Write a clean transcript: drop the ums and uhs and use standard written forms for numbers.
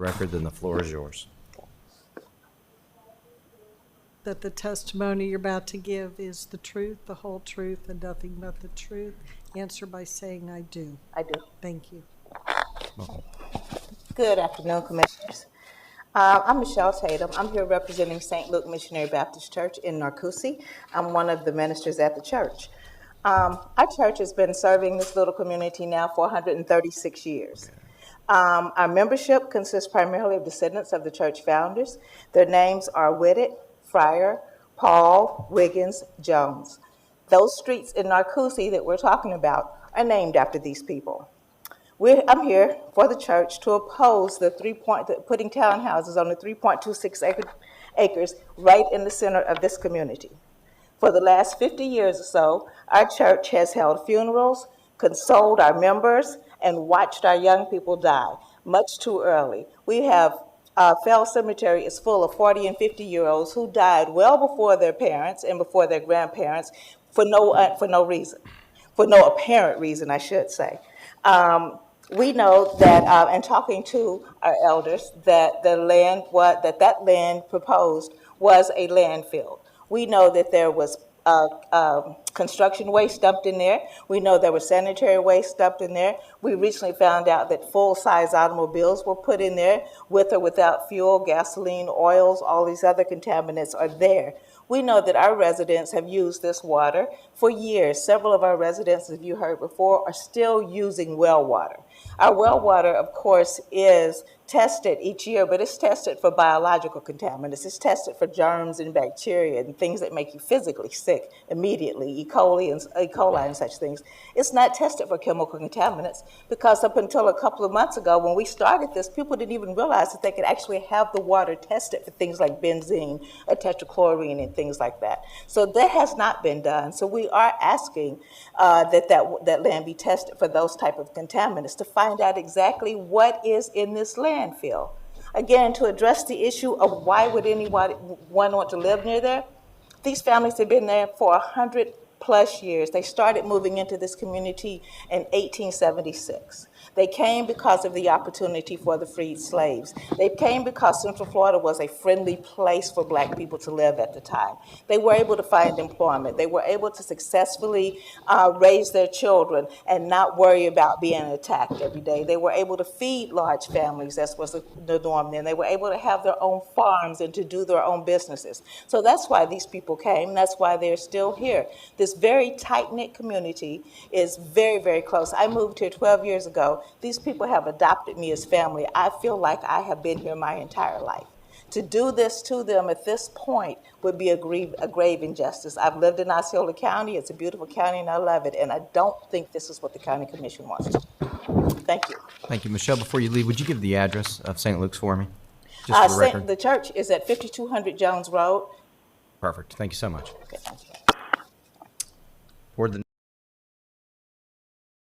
record, then the floor is yours. That the testimony you're about to give is the truth, the whole truth, and nothing but the truth. Answer by saying, I do. I do. Thank you. Good afternoon, Commissioners. I'm Michelle Tatum. I'm here representing St. Luke Missionary Baptist Church in Narcoossee. I'm one of the ministers at the church. Our church has been serving this little community now for 136 years. Our membership consists primarily of descendants of the church founders. Their names are Whitted, Fryer, Paul, Wiggins, Jones. Those streets in Narcoossee that we're talking about are named after these people. I'm here for the church to oppose putting townhouses on the 3.26 acres right in the center of this community. For the last 50 years or so, our church has held funerals, consoled our members, and watched our young people die much too early. We have Fell Cemetery is full of 40 and 50-year-olds who died well before their parents and before their grandparents for no apparent reason, I should say. We know that, and talking to our elders, that that land proposed was a landfill. We know that there was construction waste dumped in there. We know there was sanitary waste dumped in there. We recently found out that full-size automobiles were put in there with or without fuel, gasoline, oils, all these other contaminants are there. We know that our residents have used this water for years. Several of our residents, as you heard before, are still using well water. Our well water, of course, is tested each year, but it's tested for biological contaminants. It's tested for germs and bacteria and things that make you physically sick immediately, E. coli and such things. It's not tested for chemical contaminants because up until a couple of months ago when we started this, people didn't even realize that they could actually have the water tested for things like benzene or tetrachlorine and things like that. So that has not been done. So we are asking that land be tested for those type of contaminants to find out exactly what is in this landfill. Again, to address the issue of why would anyone want to live near there, these families have been there for 100+ years. They started moving into this community in 1876. They came because of the opportunity for the freed slaves. They came because Central Florida was a friendly place for black people to live at the time. They were able to find employment. They were able to successfully raise their children and not worry about being attacked every day. They were able to feed large families, as was the norm then. They were able to have their own farms and to do their own businesses. So that's why these people came. That's why they're still here. This very tight-knit community is very, very close. I moved here 12 years ago. These people have adopted me as family. I feel like I have been here my entire life. To do this to them at this point would be a grave injustice. I've lived in Osceola County. It's a beautiful county, and I love it. And I don't think this is what the county commission wants to do. Thank you. Thank you. Michelle, before you leave, would you give the address of St. Luke's for me? Just for the record. The church is at 5200 Jones Road. Perfect. Thank you so much. Okay, thank you. Board, the